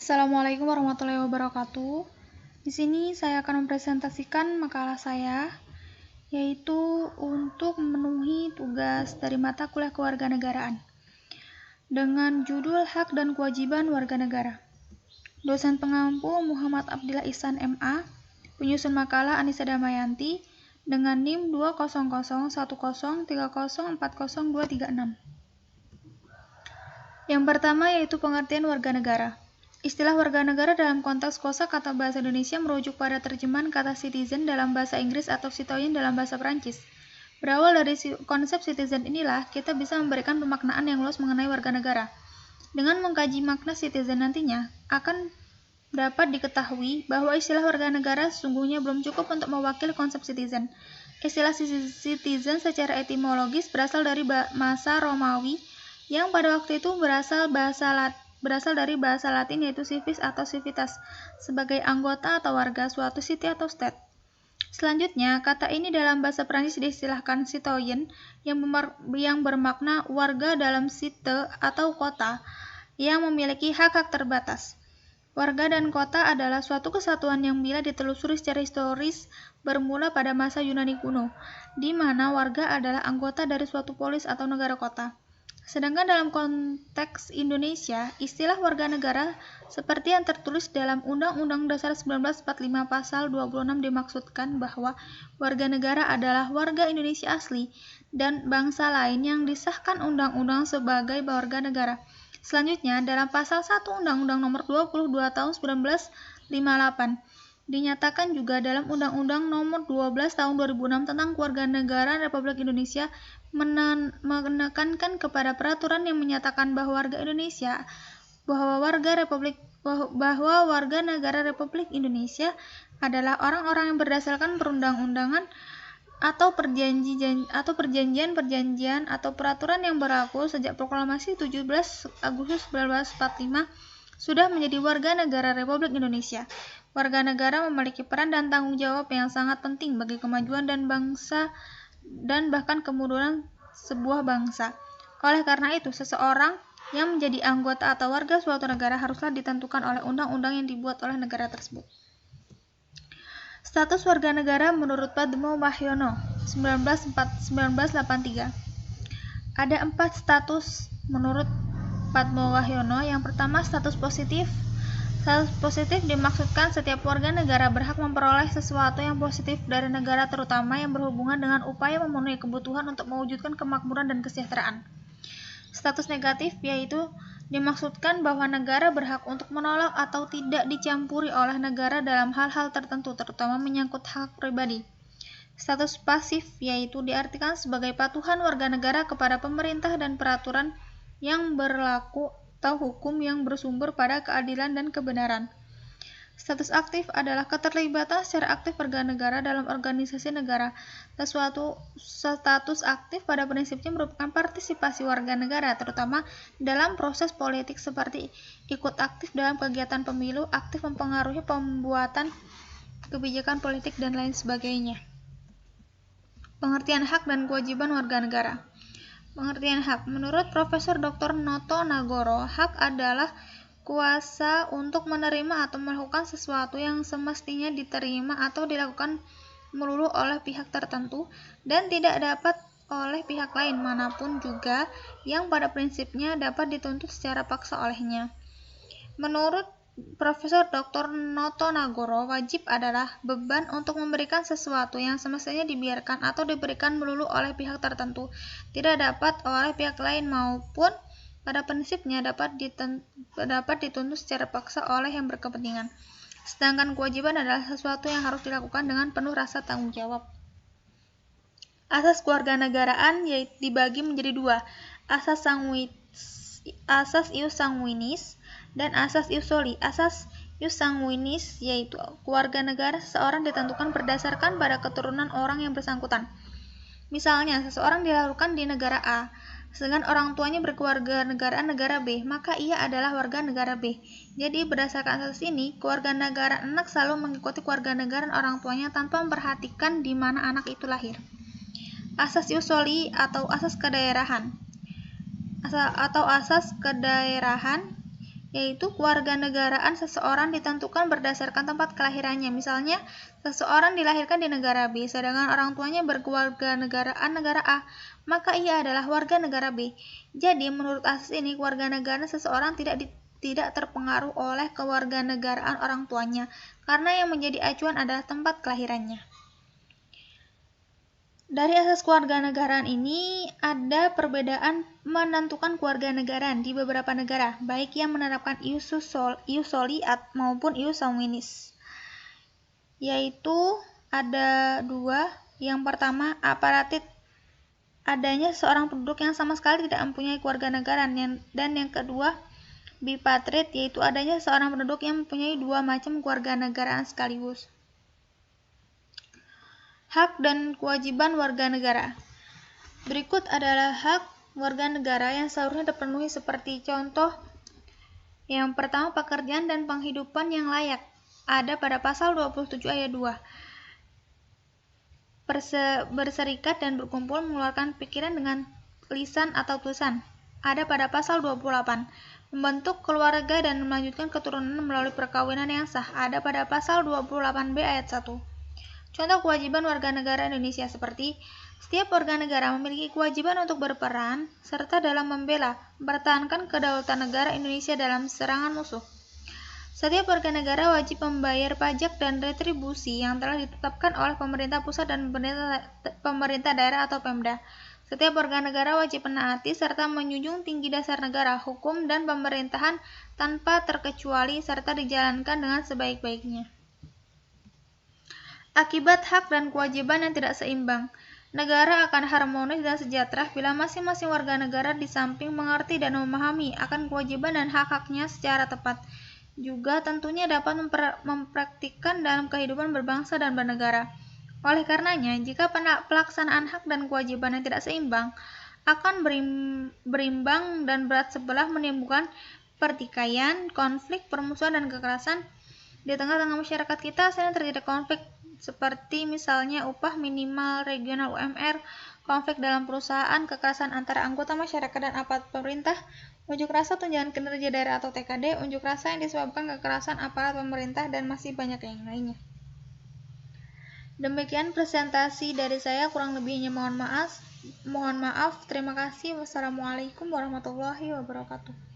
Assalamualaikum warahmatullahi wabarakatuh. Di sini saya akan mempresentasikan makalah saya, yaitu untuk memenuhi tugas dari mata kuliah kewarganegaraan dengan judul Hak dan Kewajiban Warga Negara. Dosen pengampu Muhammad Abdillah Ihsan MA, penyusun makalah Anissa Damayanti dengan NIM 2001030404026. Yang pertama yaitu pengertian warga negara. Istilah warga negara dalam konteks kosakata bahasa Indonesia merujuk pada terjemahan kata citizen dalam bahasa Inggris atau citoyen dalam bahasa Perancis. Berawal dari konsep citizen inilah, kita bisa memberikan pemaknaan yang luas mengenai warga negara. Dengan mengkaji makna citizen nantinya, akan dapat diketahui bahwa istilah warga negara sesungguhnya belum cukup untuk mewakili konsep citizen. Istilah citizen secara etimologis berasal dari masa Romawi yang pada waktu itu berasal dari bahasa Latin yaitu civis atau civitas, sebagai anggota atau warga suatu city atau state. Selanjutnya, kata ini dalam bahasa Prancis diistilahkan citoyen yang bermakna warga dalam site atau kota yang memiliki hak-hak terbatas. Warga dan kota adalah suatu kesatuan yang bila ditelusuri secara historis bermula pada masa Yunani kuno, di mana warga adalah anggota dari suatu polis atau negara kota. Sedangkan dalam konteks Indonesia, istilah warga negara seperti yang tertulis dalam Undang-Undang Dasar 1945 Pasal 26 dimaksudkan bahwa warga negara adalah warga Indonesia asli dan bangsa lain yang disahkan undang-undang sebagai warga negara. Selanjutnya, dalam Pasal 1 Undang-Undang Nomor 22 Tahun 1958 dinyatakan juga dalam Undang-Undang Nomor 12 Tahun 2006 tentang Kewarganegaraan Republik Indonesia menekankan kepada peraturan yang menyatakan bahwa warga negara Republik Indonesia adalah orang-orang yang berdasarkan perundang-undangan atau perjanjian atau peraturan yang berlaku sejak proklamasi 17 Agustus 1945 sudah menjadi warga negara Republik Indonesia. Warga negara memiliki peran dan tanggung jawab yang sangat penting bagi kemajuan dan bangsa dan bahkan kemunduran sebuah bangsa. Oleh karena itu, seseorang yang menjadi anggota atau warga suatu negara haruslah ditentukan oleh undang-undang yang dibuat oleh negara tersebut. Status warga negara menurut Padmo Wahyono 1983. Ada 4 status menurut Padmo Wahyono. Yang pertama, status positif. Status positif dimaksudkan setiap warga negara berhak memperoleh sesuatu yang positif dari negara, terutama yang berhubungan dengan upaya memenuhi kebutuhan untuk mewujudkan kemakmuran dan kesejahteraan. Status negatif yaitu dimaksudkan bahwa negara berhak untuk menolak atau tidak dicampuri oleh negara dalam hal-hal tertentu, terutama menyangkut hak pribadi. Status pasif yaitu diartikan sebagai patuhan warga negara kepada pemerintah dan peraturan yang berlaku atau hukum yang bersumber pada keadilan dan kebenaran. Status aktif adalah keterlibatan secara aktif warga negara dalam organisasi negara. Suatu status aktif pada prinsipnya merupakan partisipasi warga negara, terutama dalam proses politik seperti ikut aktif dalam kegiatan pemilu, aktif mempengaruhi pembuatan kebijakan politik, dan lain sebagainya. Pengertian hak dan kewajiban warga negara. Pengertian hak. Menurut Profesor Dr. Noto Nagoro, hak adalah kuasa untuk menerima atau melakukan sesuatu yang semestinya diterima atau dilakukan melulu oleh pihak tertentu dan tidak dapat oleh pihak lain manapun juga yang pada prinsipnya dapat dituntut secara paksa olehnya. Menurut Profesor Dr. Noto Nagoro, wajib adalah beban untuk memberikan sesuatu yang semestinya dibiarkan atau diberikan melulu oleh pihak tertentu, tidak dapat oleh pihak lain maupun pada prinsipnya dapat dituntut secara paksa oleh yang berkepentingan. Sedangkan kewajiban adalah sesuatu yang harus dilakukan dengan penuh rasa tanggung jawab. Asas kewarganegaraan dibagi menjadi 2, asas ius sanguinis dan asas ius soli. Asas ius sanguinis yaitu keluarga negara seseorang ditentukan berdasarkan pada keturunan orang yang bersangkutan. Misalnya, seseorang dilahirkan di negara A, sedangkan orang tuanya berkewarganegaraan negara B, maka ia adalah warga negara B. Jadi, berdasarkan asas ini, kewarganegaraan anak selalu mengikuti kewarganegaraan orang tuanya tanpa memperhatikan di mana anak itu lahir. Asas ius soli atau asas kedaerahan yaitu kewarganegaraan seseorang ditentukan berdasarkan tempat kelahirannya. Misalnya, seseorang dilahirkan di negara B, sedangkan orang tuanya berkewarganegaraan negara A, maka ia adalah warga negara B. Jadi, menurut asas ini, kewarganegaraan seseorang tidak terpengaruh oleh kewarganegaraan orang tuanya, karena yang menjadi acuan adalah tempat kelahirannya. Dari asas kewarganegaraan ini, ada perbedaan menentukan kewarganegaraan di beberapa negara, baik yang menerapkan ius soli maupun ius sanguinis. Yaitu ada dua. Yang pertama, apartheid, adanya seorang penduduk yang sama sekali tidak mempunyai kewarganegaraan, dan yang kedua, bipartite, yaitu adanya seorang penduduk yang mempunyai dua macam kewarganegaraan sekaligus. Hak dan kewajiban warga negara. Berikut adalah hak warga negara yang seharusnya terpenuhi seperti contoh. Yang pertama, pekerjaan dan penghidupan yang layak. Ada pada pasal 27 ayat 2. Berserikat dan berkumpul mengeluarkan pikiran dengan lisan atau tulisan. Ada pada pasal 28. Membentuk keluarga dan melanjutkan keturunan melalui perkawinan yang sah. Ada pada pasal 28b ayat 1. Contoh kewajiban warga negara Indonesia seperti setiap warga negara memiliki kewajiban untuk berperan serta dalam membela, mempertahankan kedaulatan negara Indonesia dalam serangan musuh. Setiap warga negara wajib membayar pajak dan retribusi yang telah ditetapkan oleh pemerintah pusat dan pemerintah daerah atau Pemda. Setiap warga negara wajib menaati serta menjunjung tinggi dasar negara, hukum, dan pemerintahan tanpa terkecuali serta dijalankan dengan sebaik-baiknya. Akibat hak dan kewajiban yang tidak seimbang, negara akan harmonis dan sejahtera bila masing-masing warga negara di samping mengerti dan memahami akan kewajiban dan hak-haknya secara tepat, juga tentunya dapat mempraktikkan dalam kehidupan berbangsa dan bernegara. Oleh karenanya, jika pelaksanaan hak dan kewajiban yang tidak seimbang akan berimbang dan berat sebelah menimbulkan pertikaian, konflik, permusuhan, dan kekerasan di tengah-tengah masyarakat kita. Sering terjadi konflik seperti misalnya upah minimal regional UMR, konflik dalam perusahaan, kekerasan antara anggota masyarakat dan aparat pemerintah, unjuk rasa tunjangan kinerja daerah atau TKD, unjuk rasa yang disebabkan kekerasan aparat pemerintah, dan masih banyak yang lainnya. Demikian presentasi dari saya, kurang lebihnya mohon maaf. Terima kasih. Wassalamualaikum warahmatullahi wabarakatuh.